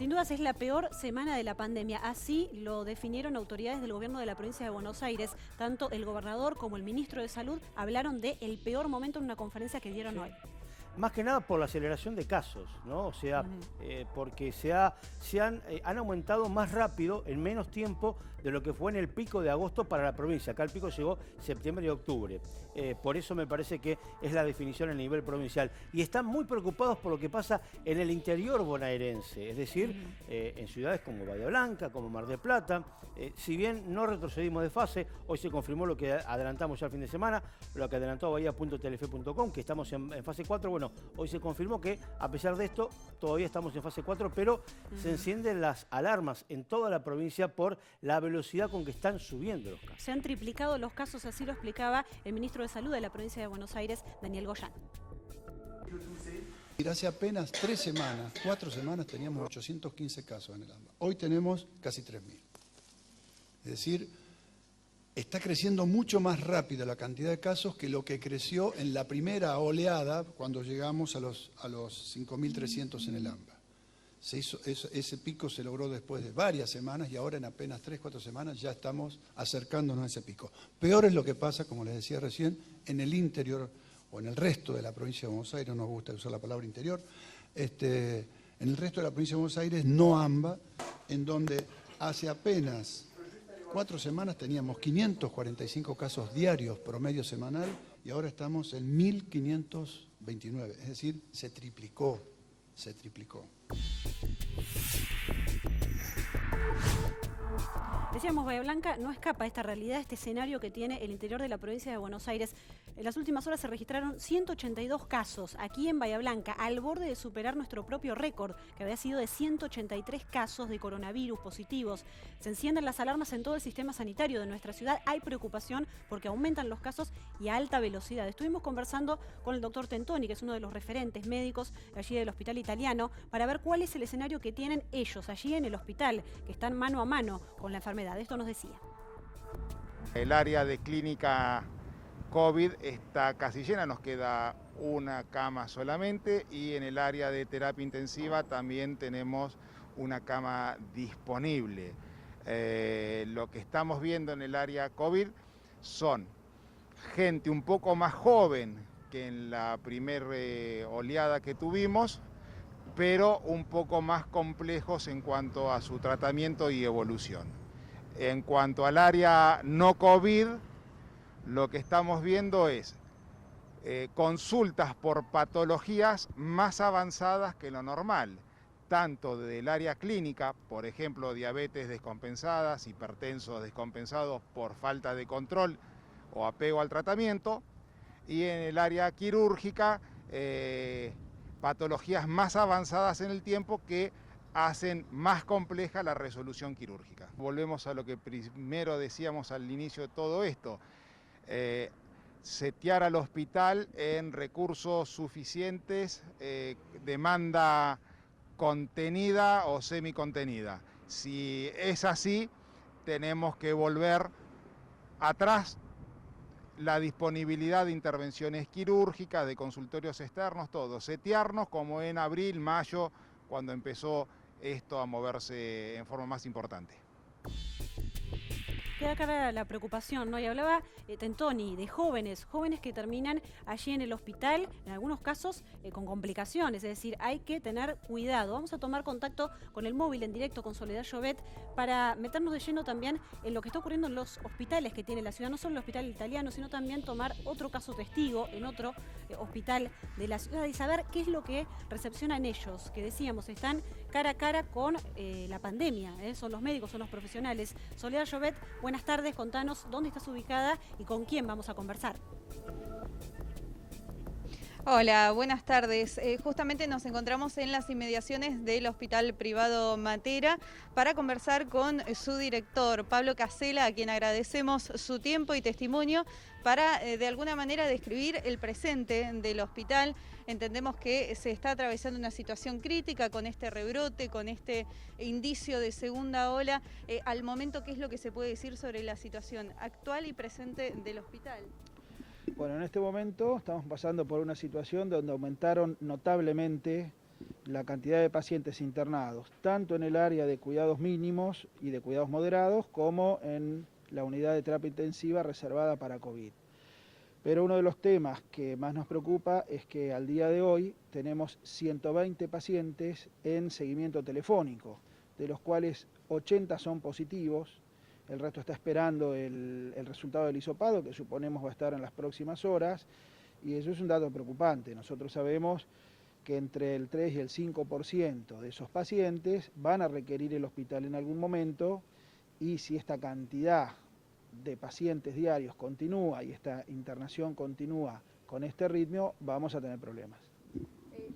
Sin dudas es la peor semana de la pandemia. Así lo definieron autoridades del gobierno de la provincia de Buenos Aires. Tanto el gobernador como el ministro de Salud hablaron de el peor momento en una conferencia que dieron hoy. Más que nada por la aceleración de casos, ¿no? O sea, porque han aumentado más rápido, en menos tiempo, de lo que fue en el pico de agosto para la provincia. Acá el pico llegó septiembre y octubre. Por eso me parece que es la definición a nivel provincial. Y están muy preocupados por lo que pasa en el interior bonaerense, es decir, en ciudades como Bahía Blanca, como Mar del Plata. Si bien no retrocedimos de fase, hoy se confirmó lo que adelantamos ya el fin de semana, lo que adelantó bahía.telefe.com, que estamos en fase 4. Bueno, hoy se confirmó que a pesar de esto todavía estamos en fase 4, pero se encienden las alarmas en toda la provincia por la velocidad con que están subiendo los casos. Se han triplicado los casos, así lo explicaba el ministro de Salud de la provincia de Buenos Aires, Daniel Goyan. Hace apenas 3 semanas, 4 semanas teníamos 815 casos en el AMBA. Hoy tenemos casi 3.000. Es decir, está creciendo mucho más rápido la cantidad de casos que lo que creció en la primera oleada cuando llegamos a los 5.300 en el AMBA. Ese pico se logró después de varias semanas y ahora en apenas 3, 4 semanas ya estamos acercándonos a ese pico. Peor es lo que pasa, como les decía recién, en el interior o en el resto de la provincia de Buenos Aires, no nos gusta usar la palabra interior, en el resto de la provincia de Buenos Aires, no AMBA, en donde hace apenas 4 semanas teníamos 545 casos diarios promedio semanal y ahora estamos en 1.529, es decir, se triplicó. Decíamos, Bahía Blanca no escapa a esta realidad, este escenario que tiene el interior de la provincia de Buenos Aires. En las últimas horas se registraron 182 casos aquí en Bahía Blanca, al borde de superar nuestro propio récord, que había sido de 183 casos de coronavirus positivos. Se encienden las alarmas en todo el sistema sanitario de nuestra ciudad. Hay preocupación porque aumentan los casos y a alta velocidad. Estuvimos conversando con el doctor Tentoni, que es uno de los referentes médicos allí del Hospital Italiano, para ver cuál es el escenario que tienen ellos allí en el hospital, que están mano a mano con la enfermedad. Esto nos decía. El área de clínica COVID está casi llena, nos queda una cama solamente, y en el área de terapia intensiva también tenemos una cama disponible. Lo que estamos viendo en el área COVID son gente un poco más joven que en la primera oleada que tuvimos, pero un poco más complejos en cuanto a su tratamiento y evolución. En cuanto al área no COVID, lo que estamos viendo es consultas por patologías más avanzadas que lo normal, tanto del área clínica, por ejemplo, diabetes descompensadas, hipertensos descompensados por falta de control o apego al tratamiento, y en el área quirúrgica, patologías más avanzadas en el tiempo que hacen más compleja la resolución quirúrgica. Volvemos a lo que primero decíamos al inicio de todo esto, setear al hospital en recursos suficientes, demanda contenida o semicontenida. Si es así, tenemos que volver atrás la disponibilidad de intervenciones quirúrgicas, de consultorios externos, todo, setearnos como en abril, mayo, cuando empezó esto a moverse en forma más importante. Queda clara la preocupación, ¿no? Y hablaba Tentoni de jóvenes que terminan allí en el hospital, en algunos casos con complicaciones, es decir, hay que tener cuidado. Vamos a tomar contacto con el móvil en directo con Soledad Llobet para meternos de lleno también en lo que está ocurriendo en los hospitales que tiene la ciudad, no solo el Hospital Italiano, sino también tomar otro caso testigo en otro hospital de la ciudad y saber qué es lo que recepcionan ellos, que decíamos, están cara a cara con la pandemia, son los médicos, son los profesionales. Soledad Llobet, buenas tardes, contanos dónde estás ubicada y con quién vamos a conversar. Hola, buenas tardes. Justamente nos encontramos en las inmediaciones del Hospital Privado Matera para conversar con su director, Pablo Casela, a quien agradecemos su tiempo y testimonio para de alguna manera describir el presente del hospital. Entendemos que se está atravesando una situación crítica con este rebrote, con este indicio de segunda ola. Al momento, ¿qué es lo que se puede decir sobre la situación actual y presente del hospital? Bueno, en este momento estamos pasando por una situación donde aumentaron notablemente la cantidad de pacientes internados, tanto en el área de cuidados mínimos y de cuidados moderados, como en la unidad de terapia intensiva reservada para COVID. Pero uno de los temas que más nos preocupa es que al día de hoy tenemos 120 pacientes en seguimiento telefónico, de los cuales 80 son positivos, el resto está esperando el resultado del hisopado, que suponemos va a estar en las próximas horas, y eso es un dato preocupante. Nosotros sabemos que entre el 3 y el 5% de esos pacientes van a requerir el hospital en algún momento, y si esta cantidad de pacientes diarios continúa y esta internación continúa con este ritmo, vamos a tener problemas.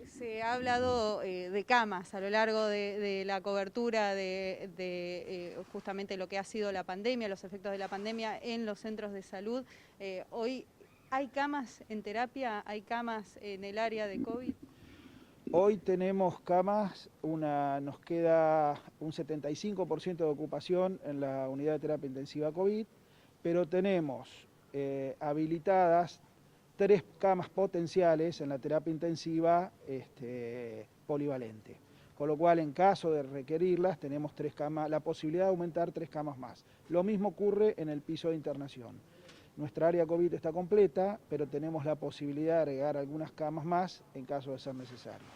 Se ha hablado de camas a lo largo de la cobertura de justamente lo que ha sido la pandemia, los efectos de la pandemia en los centros de salud. Hoy, ¿hay camas en terapia? ¿Hay camas en el área de COVID? Hoy tenemos camas, nos queda un 75% de ocupación en la unidad de terapia intensiva COVID, pero tenemos habilitadas 3 camas potenciales en la terapia intensiva polivalente. Con lo cual, en caso de requerirlas, tenemos 3 camas, la posibilidad de aumentar 3 camas más. Lo mismo ocurre en el piso de internación. Nuestra área COVID está completa, pero tenemos la posibilidad de agregar algunas camas más en caso de ser necesario.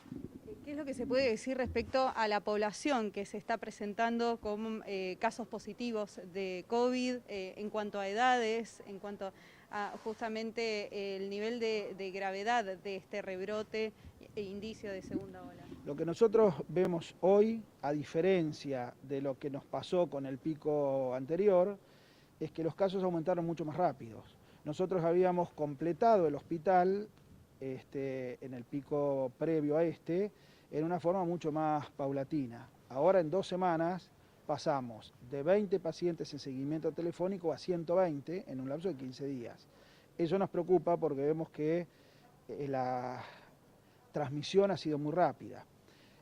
¿Qué es lo que se puede decir respecto a la población que se está presentando con casos positivos de COVID, en cuanto a edades, en cuanto a justamente el nivel de gravedad de este rebrote e indicio de segunda ola? Lo que nosotros vemos hoy, a diferencia de lo que nos pasó con el pico anterior, es que los casos aumentaron mucho más rápidos. Nosotros habíamos completado el hospital en el pico previo a en una forma mucho más paulatina. Ahora, en 2 semanas pasamos de 20 pacientes en seguimiento telefónico a 120 en un lapso de 15 días. Eso nos preocupa porque vemos que la transmisión ha sido muy rápida.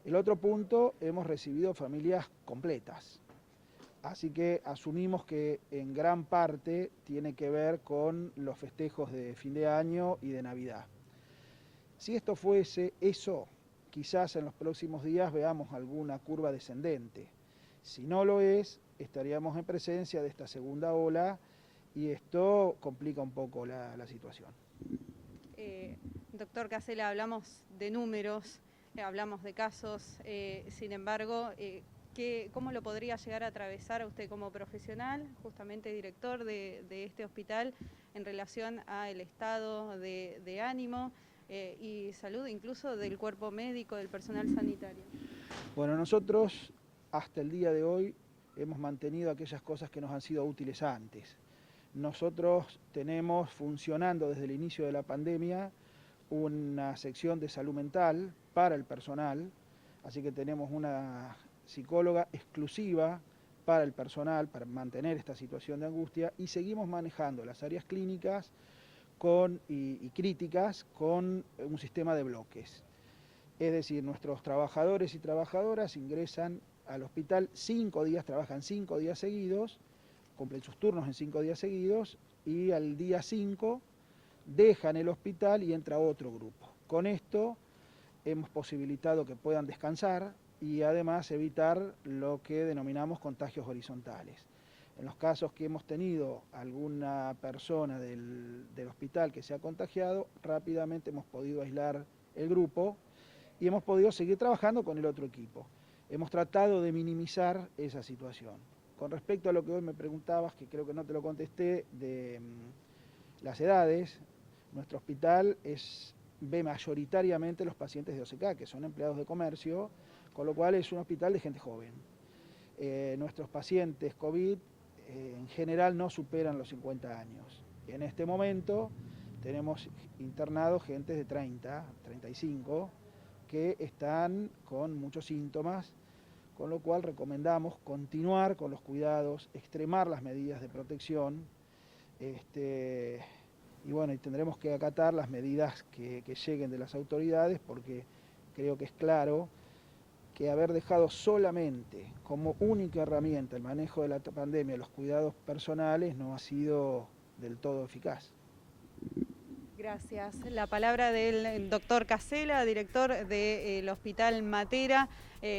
El otro punto, hemos recibido familias completas. Así que asumimos que en gran parte tiene que ver con los festejos de fin de año y de Navidad. Si esto fuese eso, quizás en los próximos días veamos alguna curva descendente. Si no lo es, estaríamos en presencia de esta segunda ola y esto complica un poco la situación. Doctor Casela, hablamos de números, hablamos de casos, sin embargo, ¿cómo lo podría llegar a atravesar a usted como profesional, justamente director de este hospital, en relación al estado de ánimo y salud incluso del cuerpo médico, del personal sanitario? Bueno, nosotros hasta el día de hoy hemos mantenido aquellas cosas que nos han sido útiles antes. Nosotros tenemos funcionando desde el inicio de la pandemia una sección de salud mental para el personal, así que tenemos una psicóloga exclusiva para el personal, para mantener esta situación de angustia, y seguimos manejando las áreas clínicas y críticas con un sistema de bloques. Es decir, nuestros trabajadores y trabajadoras ingresan al hospital 5 días, trabajan 5 días seguidos, cumplen sus turnos en 5 días seguidos, y al día 5 dejan el hospital y entra otro grupo. Con esto hemos posibilitado que puedan descansar y además evitar lo que denominamos contagios horizontales. En los casos que hemos tenido alguna persona del hospital que se ha contagiado, rápidamente hemos podido aislar el grupo y hemos podido seguir trabajando con el otro equipo. Hemos tratado de minimizar esa situación. Con respecto a lo que hoy me preguntabas, que creo que no te lo contesté, de las edades, nuestro hospital ve mayoritariamente los pacientes de OCK, que son empleados de comercio, con lo cual es un hospital de gente joven. Nuestros pacientes COVID en general no superan los 50 años. En este momento tenemos internados gente de 30, 35, que están con muchos síntomas, con lo cual recomendamos continuar con los cuidados, extremar las medidas de protección, y bueno, y tendremos que acatar las medidas que lleguen de las autoridades, porque creo que es claro que haber dejado solamente como única herramienta el manejo de la pandemia, los cuidados personales, no ha sido del todo eficaz. Gracias. La palabra del doctor Casela, director del Hospital Matera,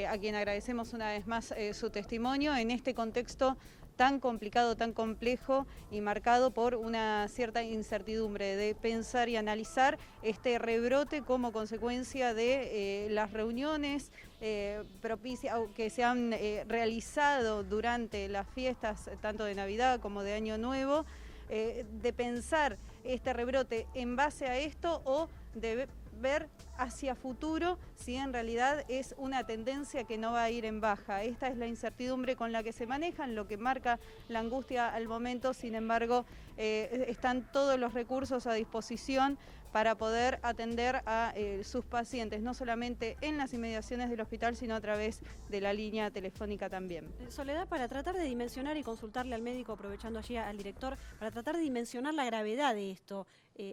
a quien agradecemos una vez más su testimonio en este contexto tan complicado, tan complejo y marcado por una cierta incertidumbre de pensar y analizar este rebrote como consecuencia de las reuniones que se han realizado durante las fiestas tanto de Navidad como de Año Nuevo, de pensar este rebrote en base a esto o de ver hacia futuro si en realidad es una tendencia que no va a ir en baja. Esta es la incertidumbre con la que se manejan, lo que marca la angustia al momento. Sin embargo, están todos los recursos a disposición para poder atender a sus pacientes, no solamente en las inmediaciones del hospital, sino a través de la línea telefónica también. Soledad, para tratar de dimensionar y consultarle al médico, aprovechando allí al director, para tratar de dimensionar la gravedad de esto.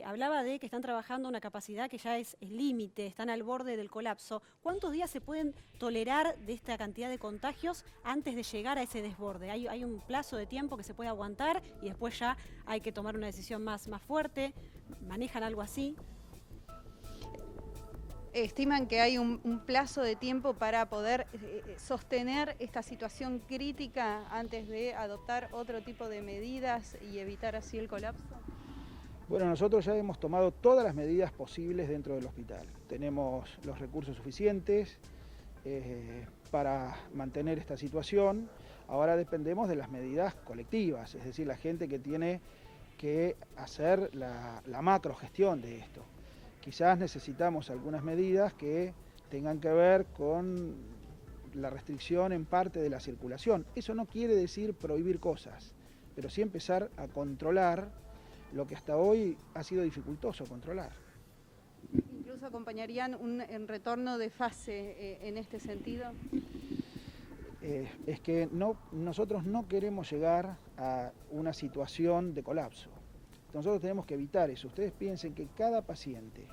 Hablaba de que están trabajando una capacidad que ya es límite, están al borde del colapso. ¿Cuántos días se pueden tolerar de esta cantidad de contagios antes de llegar a ese desborde? ¿Hay un plazo de tiempo que se puede aguantar y después ya hay que tomar una decisión más fuerte? ¿Manejan algo así? Estiman que hay un plazo de tiempo para poder sostener esta situación crítica antes de adoptar otro tipo de medidas y evitar así el colapso. Bueno, nosotros ya hemos tomado todas las medidas posibles dentro del hospital. Tenemos los recursos suficientes para mantener esta situación. Ahora dependemos de las medidas colectivas, es decir, la gente que tiene que hacer la macrogestión de esto. Quizás necesitamos algunas medidas que tengan que ver con la restricción en parte de la circulación. Eso no quiere decir prohibir cosas, pero sí empezar a controlar lo que hasta hoy ha sido dificultoso controlar. ¿Incluso acompañarían un retorno de fase en este sentido? Es que nosotros no queremos llegar a una situación de colapso. Nosotros tenemos que evitar eso. Ustedes piensen que cada paciente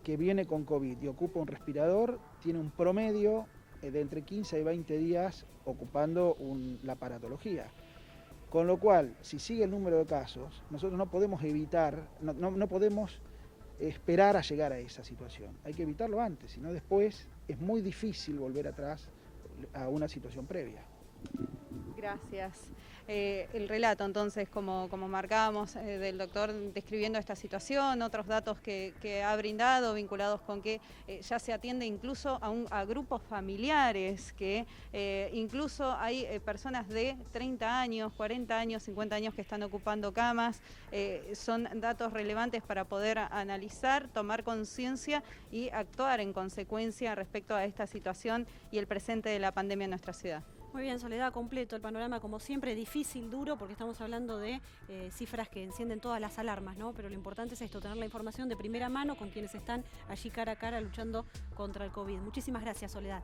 que viene con COVID y ocupa un respirador tiene un promedio de entre 15 y 20 días ocupando la aparatología. Con lo cual, si sigue el número de casos, nosotros no podemos no podemos esperar a llegar a esa situación. Hay que evitarlo antes, si no después es muy difícil volver atrás a una situación previa. Gracias. El relato, entonces, como marcábamos, del doctor describiendo esta situación, otros datos que ha brindado vinculados con que ya se atiende incluso a grupos familiares, que incluso hay personas de 30 años, 40 años, 50 años que están ocupando camas. Son datos relevantes para poder analizar, tomar conciencia y actuar en consecuencia respecto a esta situación y el presente de la pandemia en nuestra ciudad. Muy bien, Soledad, completo el panorama, como siempre, difícil, duro, porque estamos hablando de cifras que encienden todas las alarmas, ¿no? Pero lo importante es esto, tener la información de primera mano con quienes están allí cara a cara luchando contra el COVID. Muchísimas gracias, Soledad.